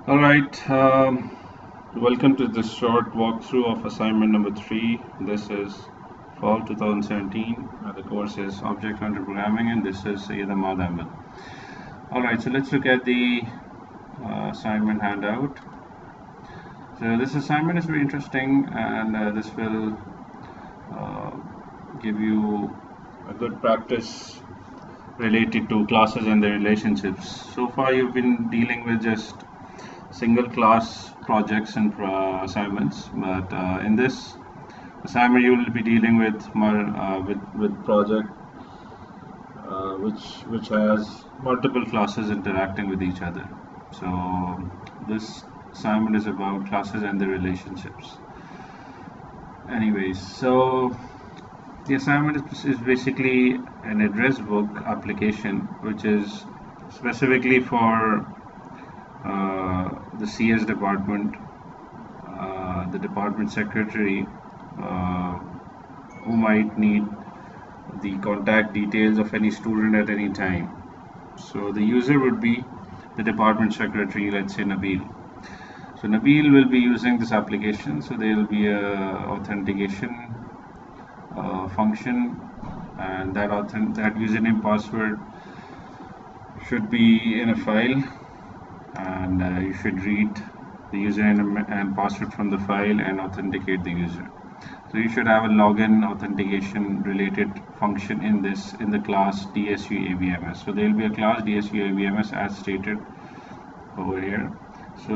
Alright, welcome to this short walkthrough of assignment number 3. This is fall 2017. The course is Object-Oriented Programming, and this is Sayyid Ahmad Ahmed. Alright, so let's look at the assignment handout. So this assignment is very interesting, and this will uh, give you a good practice related to classes and their relationships. So far you've been dealing with just single class projects and assignments, but in this assignment you will be dealing with with project which has multiple classes interacting with each other. So this assignment is about classes and their relationships. Anyways, so the assignment is basically an address book application, which is specifically for the CS department, the department secretary, uh, who might need the contact details of any student at any time. So the user would be the department secretary, let's say Nabil. So Nabil will be using this application, so there will be a authentication function, and that username password should be in a file, and you should read the username and password from the file and authenticate the user. So you should have a login authentication related function in the class DSU ABMS. So there will be a class DSU ABMS as stated over here. So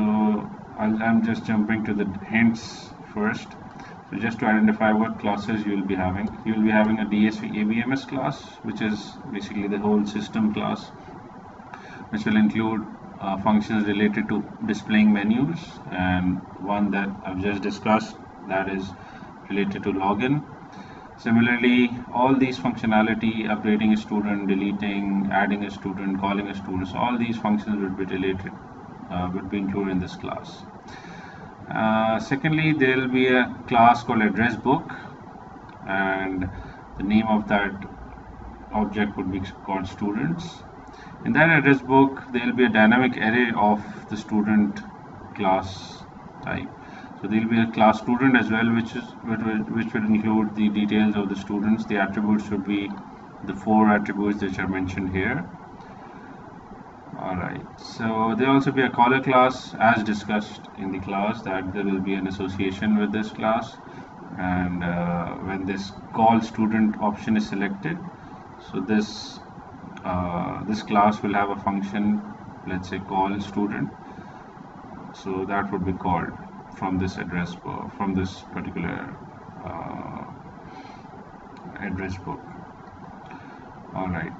I'm just jumping to the hints first. So just to identify what classes you will be having. You will be having a DSU ABMS class, which is basically the whole system class, which will include functions related to displaying menus, and one that I've just discussed, that is related to login. Similarly, all these functionality, updating a student, deleting, adding a student, calling a student, so all these functions would be included in this class. Secondly, there will be a class called address book, and the name of that object would be called students. In that address book, there will be a dynamic array of the student class type. So there will be a class student as well, which will include the details of the students. The attributes would be the 4 attributes which are mentioned here. Alright, so there will also be a caller class, as discussed in the class, that there will be an association with this class, and when this call student option is selected, so this class will have a function, let's say call student, so that would be called from this address book, from this particular address book. Alright,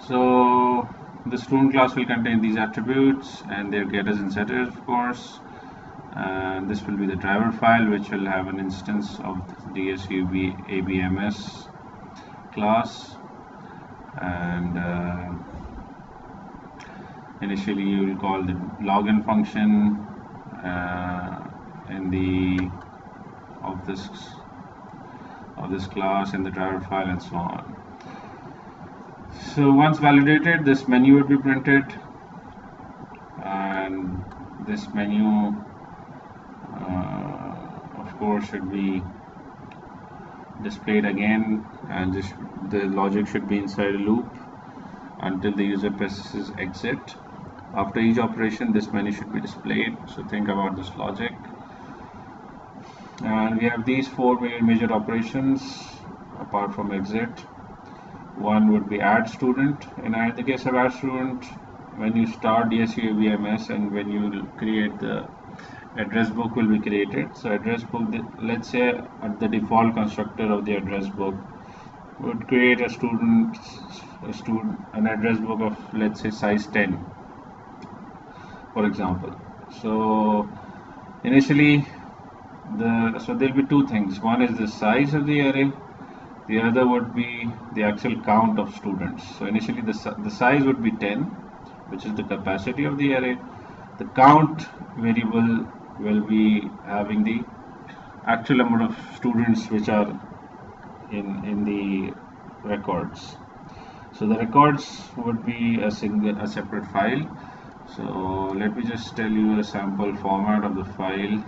so the student class will contain these attributes and their getters and setters, of course, and this will be the driver file, which will have an instance of the DSU ABMS class, and initially you will call the login function in the of this class in the driver file, and so on. So once validated, this menu will be printed, and this menu of course should be displayed again, and the logic should be inside a loop until the user presses exit. After each operation, this menu should be displayed, so think about this logic. And we have these 4 major operations apart from exit. One would be add student. In the case of add student, when you start DSU ABMS and when you create the address book will be created. So address book, let's say at the default constructor of the address book would create an address book of, let's say, size 10, for example. So initially so there'll be 2 things. One is the size of the array, the other would be the actual count of students. So initially the size would be 10, which is the capacity of the array. The count variable will be having the actual number of students which are in the records. So the records would be a separate file, So let me just tell you a sample format of the file,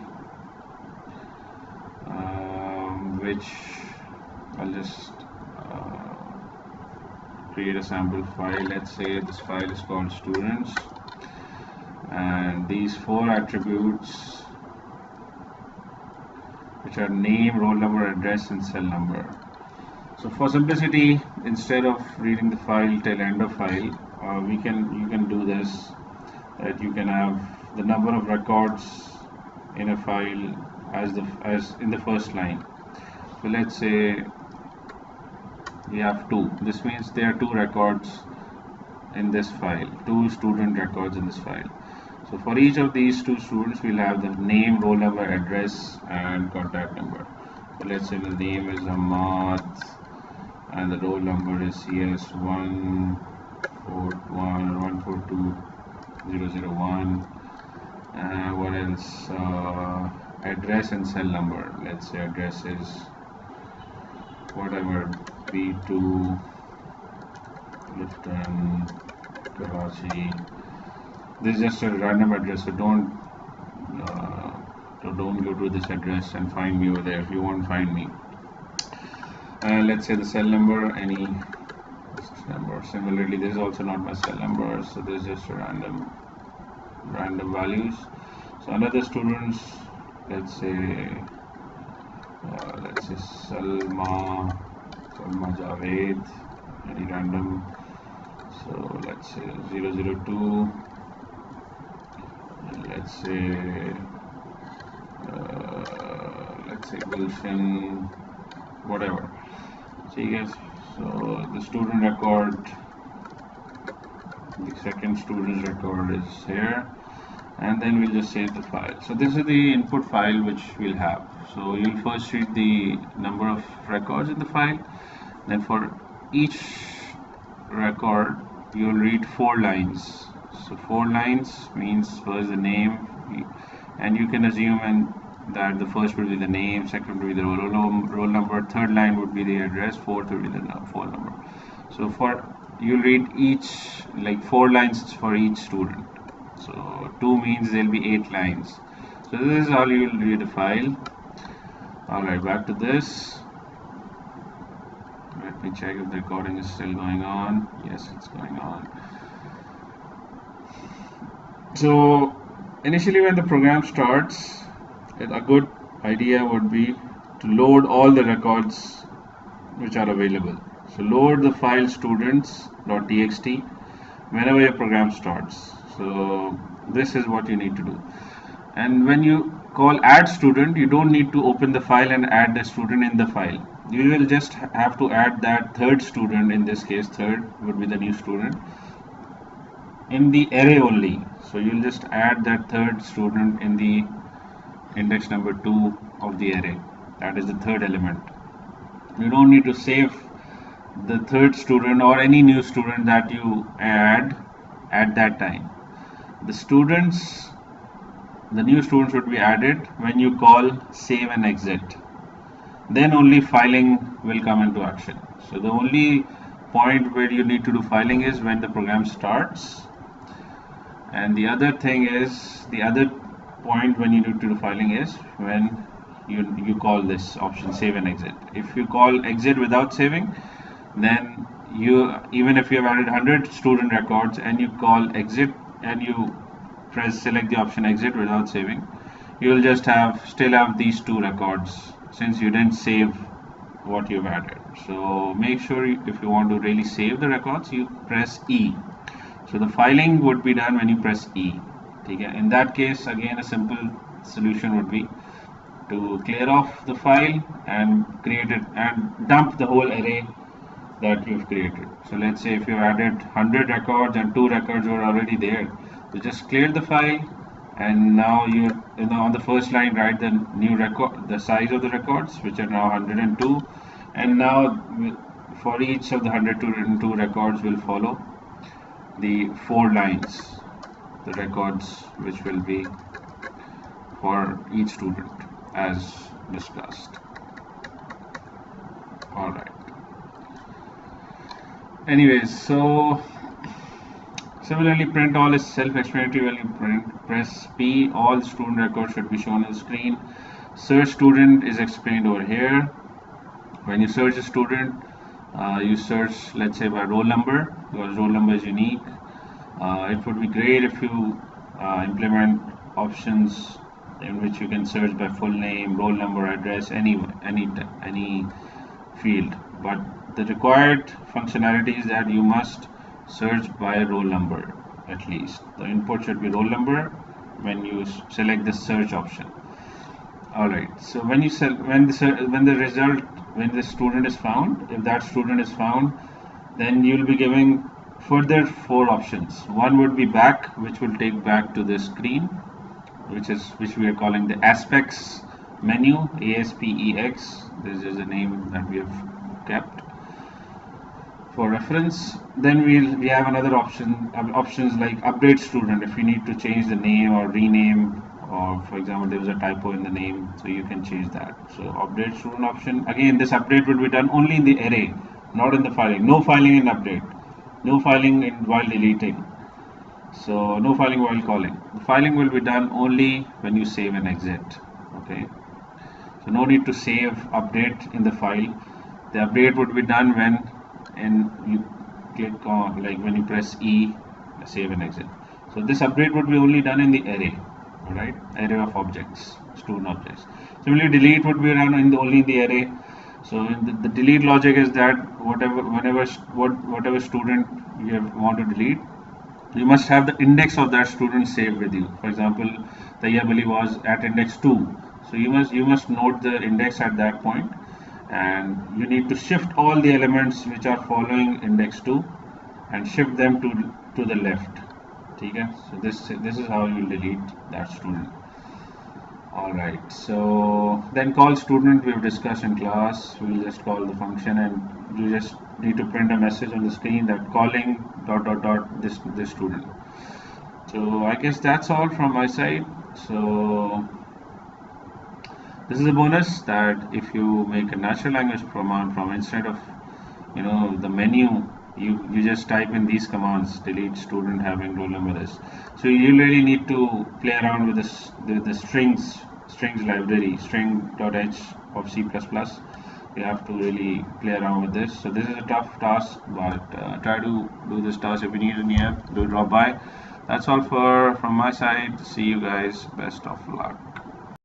which I'll just create a sample file. Let's say this file is called students, and these 4 attributes, which are name, roll number, address, and cell number. So for simplicity, instead of reading the file till end of file, you can do this, that you can have the number of records in a file as in the first line. So let's say we have 2. This means there are 2 records in this file, 2 student records in this file. So for each of these 2 students, we'll have the name, roll number, address, and contact number. So let's say the name is Ahmad, and the roll number is CS142001. What else? Address and cell number. Let's say address is whatever, B2 Clifton, Karachi. This is just a random address, so don't go to this address and find me over there. You won't find me. Let's say the cell number, any number. Similarly, this is also not my cell number, so this is just a random values. So another students, let's say Salma Javed, any random. So let's say 002. Let's say Gulshan, whatever. See guys, so the student record, the second student's record is here, and then we'll just save the file. So this is the input file which we'll have. So you'll first read the number of records in the file, then for each record you'll read 4 lines. So 4 lines means first the name, and you can assume that the first would be the name, second would be the roll number, third line would be the address, fourth would be the phone number. So you'll read each, like 4 lines for each student. So 2 means there'll be 8 lines. So this is how you'll read the file. Alright, back to this. Let me check if the recording is still going on. Yes, it's going on. So initially when the program starts, a good idea would be to load all the records which are available. So load the file students.txt whenever your program starts. So this is what you need to do. And when you call add student, you don't need to open the file and add the student in the file. You will just have to add that third student, in this case third would be the new student, in the array only. So you'll just add that third student in the index number 2 of the array. That is the third element. You don't need to save the third student or any new student that you add at that time. The new students would be added when you call save and exit. Then only filing will come into action. So the only point where you need to do filing is when the program starts, and the other thing is, the other point when you need to do filing is when you call this option save and exit. If you call exit without saving, then even if you have added 100 student records and you call exit and you select the option exit without saving, you will just still have these 2 records since you didn't save what you've added. So make sure if you want to really save the records, you press E. So the filing would be done when you press E. In that case, again, a simple solution would be to clear off the file and create it and dump the whole array that you've created. So let's say if you added 100 records and 2 records were already there, you just clear the file, and now on the first line write the new record, the size of the records, which are now 102, and now for each of the 102 records will follow the 4 lines, the records which will be for each student as discussed. Alright. Anyways, so Similarly, print all is self-explanatory. When you press P, all the student records should be shown on the screen. Search student is explained over here. When you search a student, you search, let's say, by roll number, because roll number is unique. It would be great if you implement options in which you can search by full name, roll number, address, any field. But the required functionality is that you must search by roll number at least. The input should be roll number when you select the search option. Alright, so when you when the student is found, if that student is found, then you'll be giving further 4 options. One would be back, which will take back to the screen, which we are calling the aspects menu, ASPEX. This is a name that we have kept for reference. Then we have another options like update student, if you need to change the name or rename, or for example there was a typo in the name, so you can change that. So update student option, again this update will be done only in the array, not in the filing. No filing in update, no filing while deleting, so no filing while calling. The filing will be done only when you save and exit. Okay, so no need to save update in the file. The update would be done when you click on, like when you press E, save and exit. So this update would be only done in the array. Alright, array of objects, student objects. Similarly, delete would be done only in the array. So the delete logic is that whatever student you want to delete, you must have the index of that student saved with you. For example, Tayyab was at index 2, so you must note the index at that point, and you need to shift all the elements which are following index 2 and shift them to the left. Okay, so this is how you will delete that student. Alright, so then call student we have discussed in class. We will just call the function, and you just need to print a message on the screen that calling ... this student. So I guess that's all from my side. So this is a bonus that if you make a natural language command from instead of the menu, you just type in these commands, delete student having roll number this. So you really need to play around with this, the strings library, string.h of C++. You have to really play around with this. So this is a tough task, but try to do this task. If you need any help, do drop by. That's all from my side. See you guys. Best of luck.